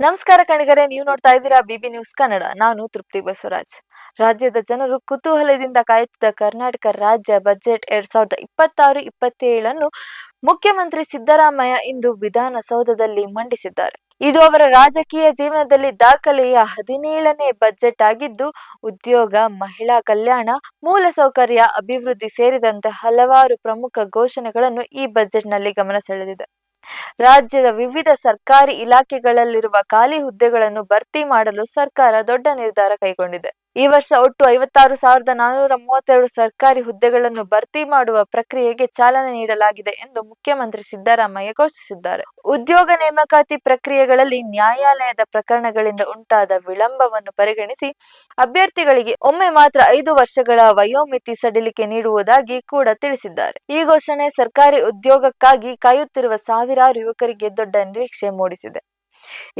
ನಮಸ್ಕಾರ ಕಣಿಗರೆ, ನೀವು ನೋಡ್ತಾ ಇದ್ದೀರಾ ಬಿಬಿ ನ್ಯೂಸ್ ಕನ್ನಡ. ನಾನು ತೃಪ್ತಿ ಬಸವರಾಜ್. ರಾಜ್ಯದ ಜನರು ಕುತೂಹಲದಿಂದ ಕಾಯುತ್ತಿದ್ದ ಕರ್ನಾಟಕ ರಾಜ್ಯ ಬಜೆಟ್ 2026-27 ಮುಖ್ಯಮಂತ್ರಿ ಸಿದ್ದರಾಮಯ್ಯ ಇಂದು ವಿಧಾನಸೌಧದಲ್ಲಿ ಮಂಡಿಸಿದ್ದಾರೆ. ಇದು ಅವರ ರಾಜಕೀಯ ಜೀವನದಲ್ಲಿ ದಾಖಲೆಯ 17ನೇ ಬಜೆಟ್ ಆಗಿದ್ದು, ಉದ್ಯೋಗ, ಮಹಿಳಾ ಕಲ್ಯಾಣ, ಮೂಲಸೌಕರ್ಯ ಅಭಿವೃದ್ಧಿ ಸೇರಿದಂತೆ ಹಲವಾರು ಪ್ರಮುಖ ಘೋಷಣೆಗಳನ್ನು ಈ ಬಜೆಟ್ನಲ್ಲಿ ಗಮನ ಸೆಳೆದಿದೆ. ರಾಜ್ಯದ ವಿವಿಧ ಸರ್ಕಾರಿ ಇಲಾಖೆಗಳಲ್ಲಿರುವ ಖಾಲಿ ಹುದ್ದೆಗಳನ್ನು ಭರ್ತಿ ಮಾಡಲು ಸರ್ಕಾರ ದೊಡ್ಡ ನಿರ್ಧಾರ ಕೈಗೊಂಡಿದೆ. ಈ ವರ್ಷ ಒಟ್ಟು 56,432 ಸರ್ಕಾರಿ ಹುದ್ದೆಗಳನ್ನು ಭರ್ತಿ ಮಾಡುವ ಪ್ರಕ್ರಿಯೆಗೆ ಚಾಲನೆ ನೀಡಲಾಗಿದೆ ಎಂದು ಮುಖ್ಯಮಂತ್ರಿ ಸಿದ್ದರಾಮಯ್ಯ ಘೋಷಿಸಿದ್ದಾರೆ. ಉದ್ಯೋಗ ನೇಮಕಾತಿ ಪ್ರಕ್ರಿಯೆಗಳಲ್ಲಿ ನ್ಯಾಯಾಲಯದ ಪ್ರಕರಣಗಳಿಂದ ಉಂಟಾದ ವಿಳಂಬವನ್ನು ಪರಿಗಣಿಸಿ ಅಭ್ಯರ್ಥಿಗಳಿಗೆ ಒಮ್ಮೆ ಮಾತ್ರ 5 ವರ್ಷಗಳ ವಯೋಮಿತಿ ಸಡಿಲಿಕೆ ನೀಡುವುದಾಗಿ ಕೂಡ ತಿಳಿಸಿದ್ದಾರೆ. ಈ ಘೋಷಣೆ ಸರ್ಕಾರಿ ಉದ್ಯೋಗಕ್ಕಾಗಿ ಕಾಯುತ್ತಿರುವ ಸಾವಿರಾರು ಯುವಕರಿಗೆ ದೊಡ್ಡ ನಿರೀಕ್ಷೆ ಮೂಡಿಸಿದೆ.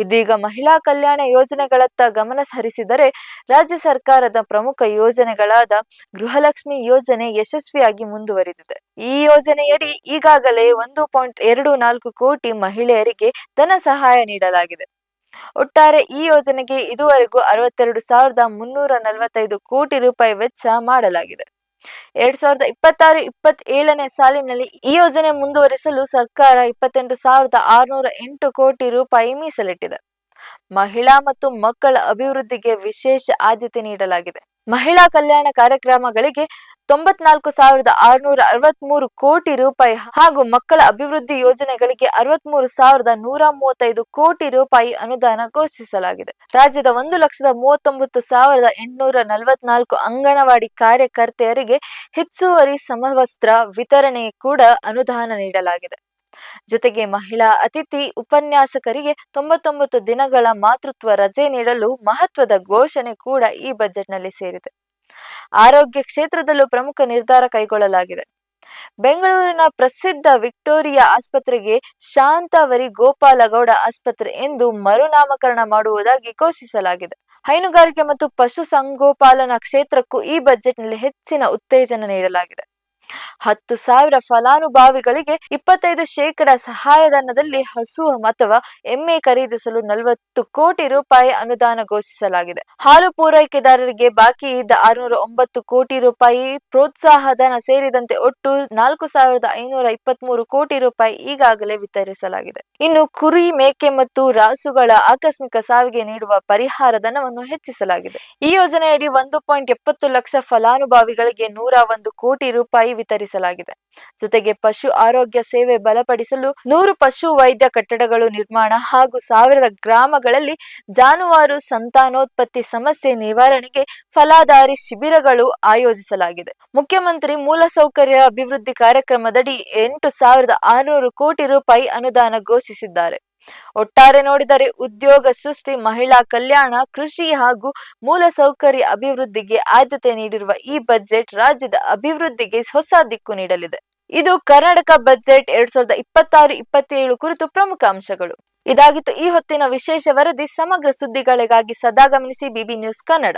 ಇದೀಗ ಮಹಿಳಾ ಕಲ್ಯಾಣ ಯೋಜನೆಗಳತ್ತ ಗಮನ ಹರಿಸಿದರೆ, ರಾಜ್ಯ ಸರ್ಕಾರದ ಪ್ರಮುಖ ಯೋಜನೆಗಳಾದ ಗೃಹಲಕ್ಷ್ಮಿ ಯೋಜನೆ ಯಶಸ್ವಿಯಾಗಿ ಮುಂದುವರಿದಿದೆ. ಈ ಯೋಜನೆಯಡಿ ಈಗಾಗಲೇ 1.24 ಕೋಟಿ ಮಹಿಳೆಯರಿಗೆ ಧನ ಸಹಾಯ ನೀಡಲಾಗಿದೆ. ಒಟ್ಟಾರೆ ಈ ಯೋಜನೆಗೆ ಇದುವರೆಗೂ 62,345 ಕೋಟಿ ರೂಪಾಯಿ ವೆಚ್ಚ ಮಾಡಲಾಗಿದೆ. 2026-27 ಸಾಲಿನಲ್ಲಿ ಈ ಯೋಜನೆ ಮುಂದುವರಿಸಲು ಸರ್ಕಾರ 28,608 ಕೋಟಿ ರೂಪಾಯಿ ಮೀಸಲಿಟ್ಟಿದೆ. ಮಹಿಳಾ ಮತ್ತು ಮಕ್ಕಳ ಅಭಿವೃದ್ಧಿಗೆ ವಿಶೇಷ ಆದ್ಯತೆ ನೀಡಲಾಗಿದೆ. ಮಹಿಳಾ ಕಲ್ಯಾಣ ಕಾರ್ಯಕ್ರಮಗಳಿಗೆ 94,663 ಕೋಟಿ ರೂಪಾಯಿ ಹಾಗೂ ಮಕ್ಕಳ ಅಭಿವೃದ್ಧಿ ಯೋಜನೆಗಳಿಗೆ 63,135 ಕೋಟಿ ರೂಪಾಯಿ ಅನುದಾನ ಘೋಷಿಸಲಾಗಿದೆ. ರಾಜ್ಯದ 1,39,844 ಅಂಗನವಾಡಿ ಕಾರ್ಯಕರ್ತೆಯರಿಗೆ ಹೆಚ್ಚುವರಿ ಸಮವಸ್ತ್ರ ವಿತರಣೆ ಕೂಡ ಅನುದಾನ ನೀಡಲಾಗಿದೆ. ಜೊತೆಗೆ ಮಹಿಳಾ ಅತಿಥಿ ಉಪನ್ಯಾಸಕರಿಗೆ 99 ದಿನಗಳ ಮಾತೃತ್ವ ರಜೆ ನೀಡಲು ಮಹತ್ವದ ಘೋಷಣೆ ಕೂಡ ಈ ಬಜೆಟ್ನಲ್ಲಿ ಸೇರಿದೆ. ಆರೋಗ್ಯ ಕ್ಷೇತ್ರದಲ್ಲೂ ಪ್ರಮುಖ ನಿರ್ಧಾರ ಕೈಗೊಳ್ಳಲಾಗಿದೆ. ಬೆಂಗಳೂರಿನ ಪ್ರಸಿದ್ಧ ವಿಕ್ಟೋರಿಯಾ ಆಸ್ಪತ್ರೆಗೆ ಶಾಂತವರಿ ಗೋಪಾಲಗೌಡ ಆಸ್ಪತ್ರೆ ಎಂದು ಮರುನಾಮಕರಣ ಮಾಡುವುದಾಗಿ ಘೋಷಿಸಲಾಗಿದೆ. ಹೈನುಗಾರಿಕೆ ಮತ್ತು ಪಶು ಸಂಗೋಪಾಲನಾ ಕ್ಷೇತ್ರಕ್ಕೂ ಈ ಬಜೆಟ್ನಲ್ಲಿ ಹೆಚ್ಚಿನ ಉತ್ತೇಜನ ನೀಡಲಾಗಿದೆ. 10,000 ಫಲಾನುಭವಿಗಳಿಗೆ 25% ಸಹಾಯಧನದಲ್ಲಿ ಹಸು ಅಥವಾ ಎಮ್ಮೆ ಖರೀದಿಸಲು 40 ಕೋಟಿ ರೂಪಾಯಿ ಅನುದಾನ ಘೋಷಿಸಲಾಗಿದೆ. ಹಾಲು ಪೂರೈಕೆದಾರರಿಗೆ ಬಾಕಿ ಇದ್ದ 609 ಕೋಟಿ ರೂಪಾಯಿ ಪ್ರೋತ್ಸಾಹಧನ ಸೇರಿದಂತೆ ಒಟ್ಟು 4,523 ಕೋಟಿ ರೂಪಾಯಿ ಈಗಾಗಲೇ ವಿತರಿಸಲಾಗಿದೆ. ಇನ್ನು ಕುರಿ, ಮೇಕೆ ಮತ್ತು ರಾಸುಗಳ ಆಕಸ್ಮಿಕ ಸಾವಿಗೆ ನೀಡುವ ಪರಿಹಾರ ಧನವನ್ನು ಹೆಚ್ಚಿಸಲಾಗಿದೆ. ಈ ಯೋಜನೆಯಡಿ 1.70 ಲಕ್ಷ ಫಲಾನುಭವಿಗಳಿಗೆ 101 ಕೋಟಿ ರೂಪಾಯಿ ವಿತರಿಸಲಾಗಿದೆ. ಜೊತೆಗೆ ಪಶು ಆರೋಗ್ಯ ಸೇವೆ ಬಲಪಡಿಸಲು 100 ಪಶು ವೈದ್ಯ ಕಟ್ಟಡಗಳು ನಿರ್ಮಾಣ ಹಾಗೂ 1000 ಗ್ರಾಮಗಳಲ್ಲಿ ಜಾನುವಾರು ಸಂತಾನೋತ್ಪತ್ತಿ ಸಮಸ್ಯೆ ನಿವಾರಣೆಗೆ ಫಲಾಧಾರಿ ಶಿಬಿರಗಳು ಆಯೋಜಿಸಲಾಗಿದೆ. ಮುಖ್ಯಮಂತ್ರಿ ಮೂಲಸೌಕರ್ಯ ಅಭಿವೃದ್ಧಿ ಕಾರ್ಯಕ್ರಮದಡಿ 8,600 ಕೋಟಿ ರೂಪಾಯಿ ಅನುದಾನ ಘೋಷಿಸಿದ್ದಾರೆ. ಒಟ್ಟಾರೆ ನೋಡಿದರೆ ಉದ್ಯೋಗ ಸೃಷ್ಟಿ, ಮಹಿಳಾ ಕಲ್ಯಾಣ, ಕೃಷಿ ಹಾಗೂ ಮೂಲಸೌಕರ್ಯ ಅಭಿವೃದ್ಧಿಗೆ ಆದ್ಯತೆ ನೀಡಿರುವ ಈ ಬಜೆಟ್ ರಾಜ್ಯದ ಅಭಿವೃದ್ಧಿಗೆ ಹೊಸ ದಿಕ್ಕು ನೀಡಲಿದೆ. ಇದು ಕರ್ನಾಟಕ ಬಜೆಟ್ 2026-27 ಕುರಿತು ಪ್ರಮುಖ ಅಂಶಗಳು. ಇದಾಗಿತ್ತು ಈ ಹೊತ್ತಿನ ವಿಶೇಷ ವರದಿ. ಸಮಗ್ರ ಸುದ್ದಿಗಳಿಗಾಗಿ ಸದಾ ಗಮನಿಸಿ ಬಿಬಿ ನ್ಯೂಸ್ ಕನ್ನಡ.